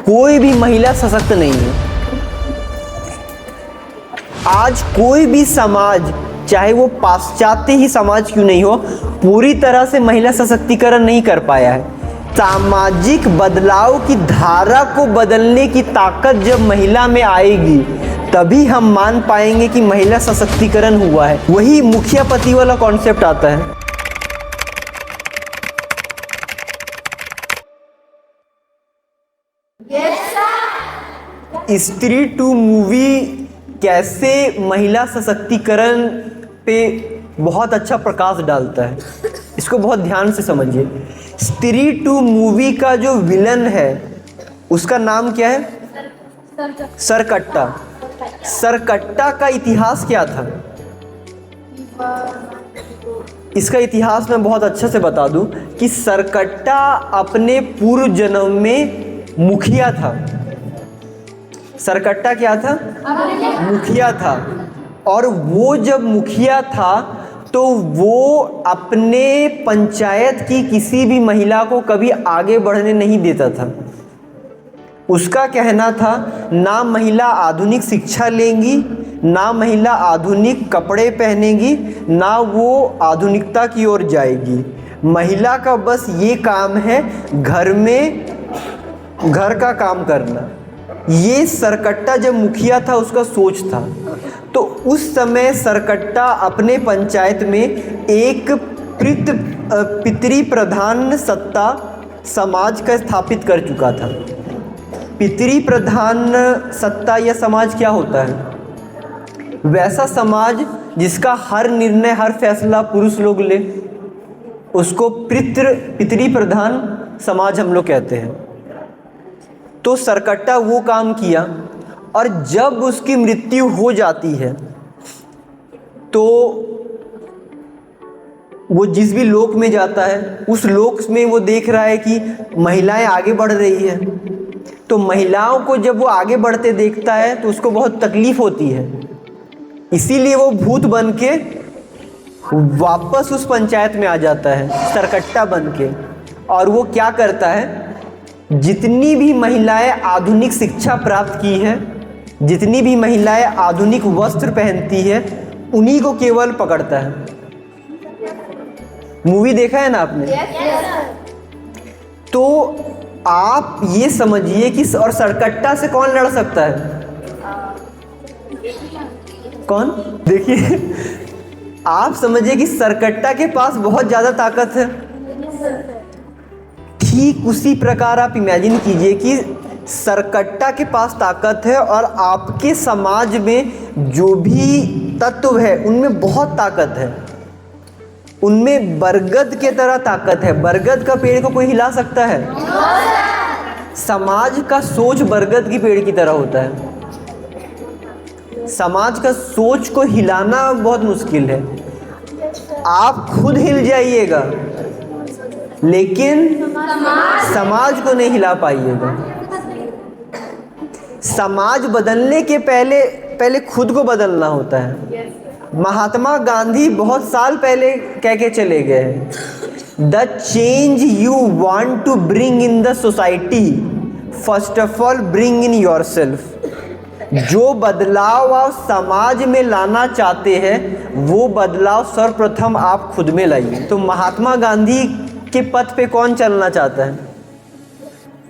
कोई भी महिला सशक्त नहीं है। आज कोई भी समाज, चाहे वो पाश्चात्य ही समाज क्यों नहीं हो, पूरी तरह से महिला सशक्तिकरण नहीं कर पाया है। सामाजिक बदलाव की धारा को बदलने की ताकत जब महिला में आएगी तभी हम मान पाएंगे कि महिला सशक्तिकरण हुआ है। वही मुखिया पति वाला कॉन्सेप्ट आता है। स्त्री टू मूवी कैसे महिला सशक्तिकरण पे बहुत अच्छा प्रकाश डालता है, इसको बहुत ध्यान से समझिए। स्त्री टू मूवी का जो विलन है उसका नाम क्या है? सरकट्टा। सरकट्टा का इतिहास क्या था? इसका इतिहास मैं बहुत अच्छे से बता दूं कि सरकट्टा अपने पूर्व जन्म में मुखिया था। सरकट्टा क्या था? मुखिया था। और वो जब मुखिया था तो वो अपने पंचायत की किसी भी महिला को कभी आगे बढ़ने नहीं देता था। उसका कहना था ना महिला आधुनिक शिक्षा लेंगी, ना महिला आधुनिक कपड़े पहनेगी, ना वो आधुनिकता की ओर जाएगी। महिला का बस ये काम है घर में घर का काम करना। ये सरकट्टा जब मुखिया था उसका सोच था। तो उस समय सरकट्टा अपने पंचायत में एक पितृ प्रधान सत्ता समाज का स्थापित कर चुका था। पितृ प्रधान सत्ता या समाज क्या होता है? वैसा समाज जिसका हर निर्णय, हर फैसला पुरुष लोग ले, उसको पितृ प्रधान समाज हम लोग कहते हैं। तो सरकट्टा वो काम किया और जब उसकी मृत्यु हो जाती है तो वो जिस भी लोक में जाता है उस लोक में वो देख रहा है कि महिलाएं आगे बढ़ रही है। तो महिलाओं को जब वो आगे बढ़ते देखता है तो उसको बहुत तकलीफ होती है। इसीलिए वो भूत बन के वापस उस पंचायत में आ जाता है सरकट्टा बन के। और वो क्या करता है, जितनी भी महिलाएं आधुनिक शिक्षा प्राप्त की है, जितनी भी महिलाएं आधुनिक वस्त्र पहनती है, उन्हीं को केवल पकड़ता है। मूवी देखा है ना आपने? तो आप ये समझिए कि और सरकट्टा से कौन लड़ सकता है? कौन? देखिए, आप समझिए कि सरकट्टा के पास बहुत ज्यादा ताकत है। ठीक उसी प्रकार आप इमेजिन कीजिए कि सरकट्टा के पास ताकत है और आपके समाज में जो भी तत्व है उनमें बहुत ताकत है। उनमें बरगद के तरह ताकत है। बरगद का पेड़ को कोई हिला सकता है? समाज का सोच बरगद की पेड़ की तरह होता है। समाज का सोच को हिलाना बहुत मुश्किल है। आप खुद हिल जाइएगा लेकिन समाज को नहीं हिला पाइएगा। समाज बदलने के पहले खुद को बदलना होता है। महात्मा गांधी बहुत साल पहले कह के चले गए हैं, the change you want to bring in the society first of all bring in yourself. जो बदलाव आप समाज में लाना चाहते हैं वो बदलाव सर्वप्रथम आप खुद में लाइए। तो महात्मा गांधी के पथ पे कौन चलना चाहता है?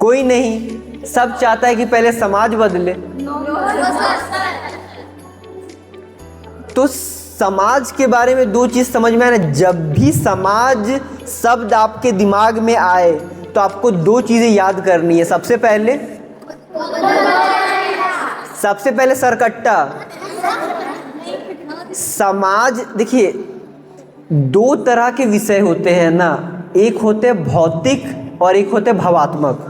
कोई नहीं। सब चाहता है कि पहले समाज बदले। तो समाज के बारे में दो चीज समझ में आना। जब भी समाज शब्द आपके दिमाग में आए तो आपको दो चीजें याद करनी है। सबसे पहले सरकट्टा। समाज, देखिए, दो तरह के विषय होते हैं ना, एक होते हैं भौतिक और एक होते हैं भावात्मक,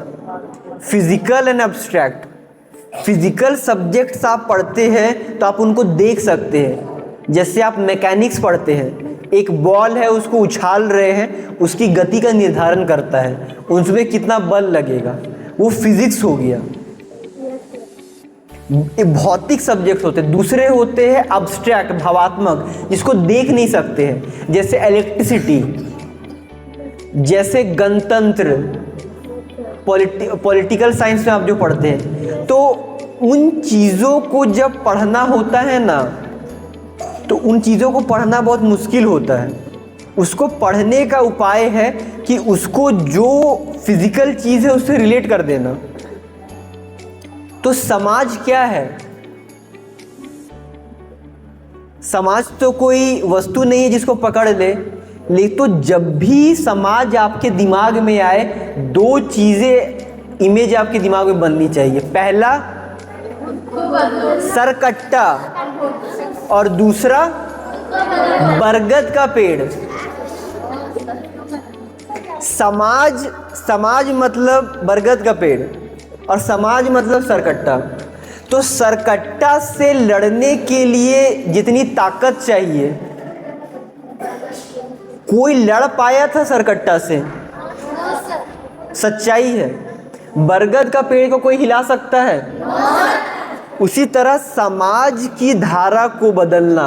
physical and abstract. Physical subjects आप पढ़ते हैं तो आप उनको देख सकते हैं। जैसे आप मैकेनिक्स पढ़ते हैं, एक बॉल है उसको उछाल रहे हैं, उसकी गति का निर्धारण करता है, उसमें कितना बल लगेगा, वो फिजिक्स हो गया। भौतिक सब्जेक्ट होते हैं। दूसरे होते हैं अब्स्ट्रैक्ट, भावात्मक, जिसको देख नहीं सकते हैं, जैसे इलेक्ट्रिसिटी, जैसे गणतंत्र, पॉलिटिकल साइंस में आप जो पढ़ते हैं, तो उन चीज़ों को जब पढ़ना होता है ना, तो उन चीज़ों को पढ़ना बहुत मुश्किल होता है। उसको पढ़ने का उपाय है कि उसको जो फिजिकल चीज़ है उससे रिलेट कर देना। तो समाज क्या है? समाज तो कोई वस्तु नहीं है जिसको पकड़ ले, लेकिन तो जब भी समाज आपके दिमाग में आए, दो चीज़ें इमेज आपके दिमाग में बननी चाहिए। पहला सरकट्टा और दूसरा बरगद का पेड़। समाज मतलब बरगद का पेड़ और समाज मतलब सरकट्टा। तो सरकट्टा से लड़ने के लिए जितनी ताकत चाहिए, कोई लड़ पाया था सरकट्टा से? सच्चाई है। बरगद का पेड़ को कोई हिला सकता है? उसी तरह समाज की धारा को बदलना।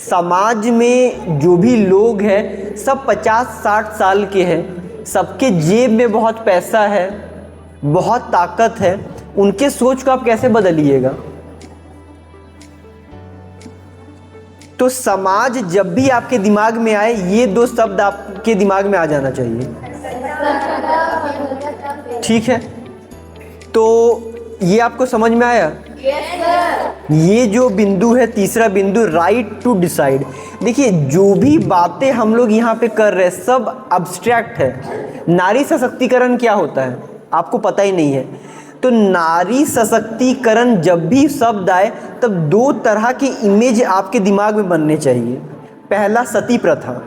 समाज में जो भी लोग हैं सब 50-60 साल के हैं, सबके जेब में बहुत पैसा है, बहुत ताकत है, उनके सोच को आप कैसे बदलिएगा? तो समाज जब भी आपके दिमाग में आए, ये दो शब्द आपके दिमाग में आ जाना चाहिए। ठीक है, तो ये आपको समझ में आया? ये जो बिंदु है, तीसरा बिंदु, राइट टू डिसाइड। देखिए, जो भी बातें हम लोग यहाँ पे कर रहे हैं सब अब्स्ट्रैक्ट है। नारी सशक्तिकरण क्या होता है आपको पता ही नहीं है। तो नारी सशक्तिकरण जब भी शब्द आए, तब दो तरह की इमेज आपके दिमाग में बनने चाहिए। पहला सती प्रथा।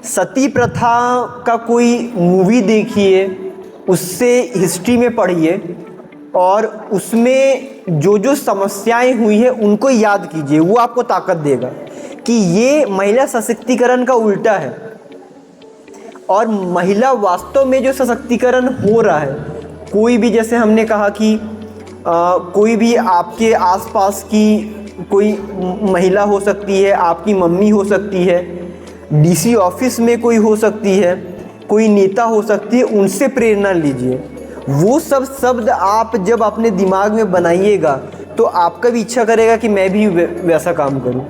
सती प्रथा का कोई मूवी देखिए, उससे हिस्ट्री में पढ़िए और उसमें जो जो समस्याएं हुई है उनको याद कीजिए। वो आपको ताकत देगा कि ये महिला सशक्तिकरण का उल्टा है। और महिला वास्तव में जो सशक्तिकरण हो रहा है, कोई भी, जैसे हमने कहा कि कोई भी आपके आसपास की कोई महिला हो सकती है, आपकी मम्मी हो सकती है, डीसी ऑफिस में कोई हो सकती है, कोई नेता हो सकती है, उनसे प्रेरणा लीजिए। वो सब शब्द आप जब अपने दिमाग में बनाइएगा तो आपका भी इच्छा करेगा कि मैं भी वैसा काम करूं।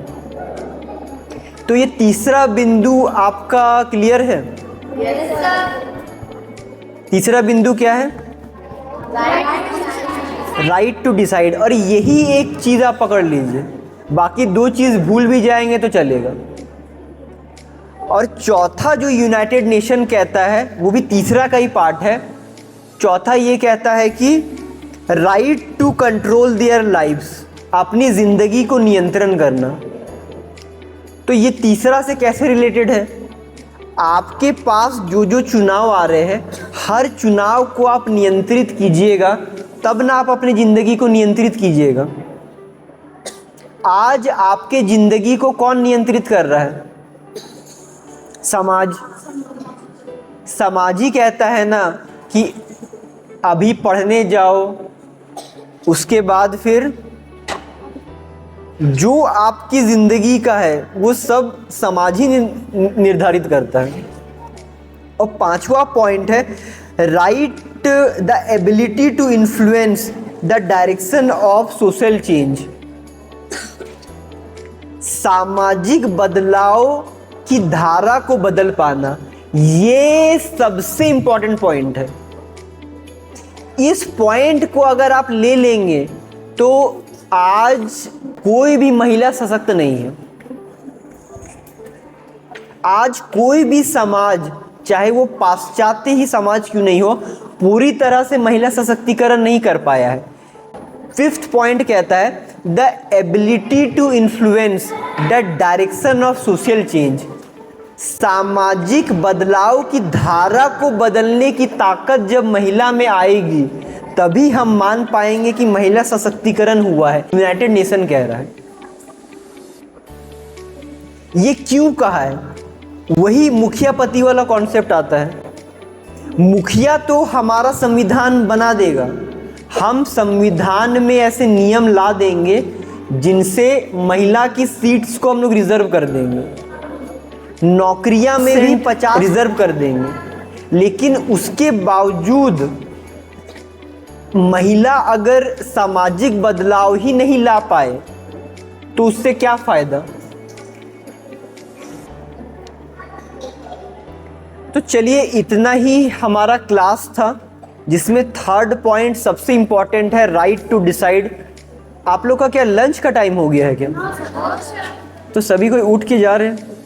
तो ये तीसरा बिंदु आपका क्लियर है? तीसरा बिंदु क्या है? Right to decide. और यही एक चीज़ आप पकड़ लीजिए, बाकी दो चीज़ भूल भी जाएंगे तो चलेगा। और चौथा जो यूनाइटेड नेशन कहता है, वो भी तीसरा का ही पार्ट है। चौथा ये कहता है कि right to control their lives, अपनी ज़िंदगी को नियंत्रण करना। तो ये तीसरा से कैसे रिलेटेड है? आपके पास जो जो चुनाव आ रहे हैं, हर चुनाव को आप नियंत्रित कीजिएगा, तब ना आप अपनी ज़िंदगी को नियंत्रित कीजिएगा। आज आपके ज़िंदगी को कौन नियंत्रित कर रहा है? समाज। समाज ही कहता है ना कि अभी पढ़ने जाओ, उसके बाद फिर जो आपकी ज़िंदगी का है वो सब समाज ही निर्धारित करता है। और पांचवा पॉइंट है right the ability to influence the direction of social change. सामाजिक बदलाव की धारा को बदल पाना, ये सबसे इंपॉर्टेंट पॉइंट है। इस पॉइंट को अगर आप ले लेंगे तो आज कोई भी महिला सशक्त नहीं है। आज कोई भी समाज, चाहे वो पाश्चात्य ही समाज क्यों नहीं हो, पूरी तरह से महिला सशक्तिकरण नहीं कर पाया है। फिफ्थ पॉइंट कहता है the ability to influence the direction of social change. सामाजिक बदलाव की धारा को बदलने की ताकत जब महिला में आएगी, तभी हम मान पाएंगे कि महिला सशक्तिकरण हुआ है। यूनाइटेड नेशन कह रहा है। ये क्यों कहा है? वही मुखिया पति वाला कॉन्सेप्ट आता है। मुखिया तो हमारा संविधान बना देगा, हम संविधान में ऐसे नियम ला देंगे जिनसे महिला की सीट्स को हम लोग रिजर्व कर देंगे, नौकरियां में भी 50 रिजर्व कर देंगे। लेकिन उसके बावजूद महिला अगर सामाजिक बदलाव ही नहीं ला पाए तो उससे क्या फायदा। तो चलिए, इतना ही हमारा क्लास था, जिसमें थर्ड पॉइंट सबसे इंपॉर्टेंट है, राइट टू डिसाइड। आप लोग का क्या लंच का टाइम हो गया है क्या? तो सभी कोई उठ के जा रहे हैं।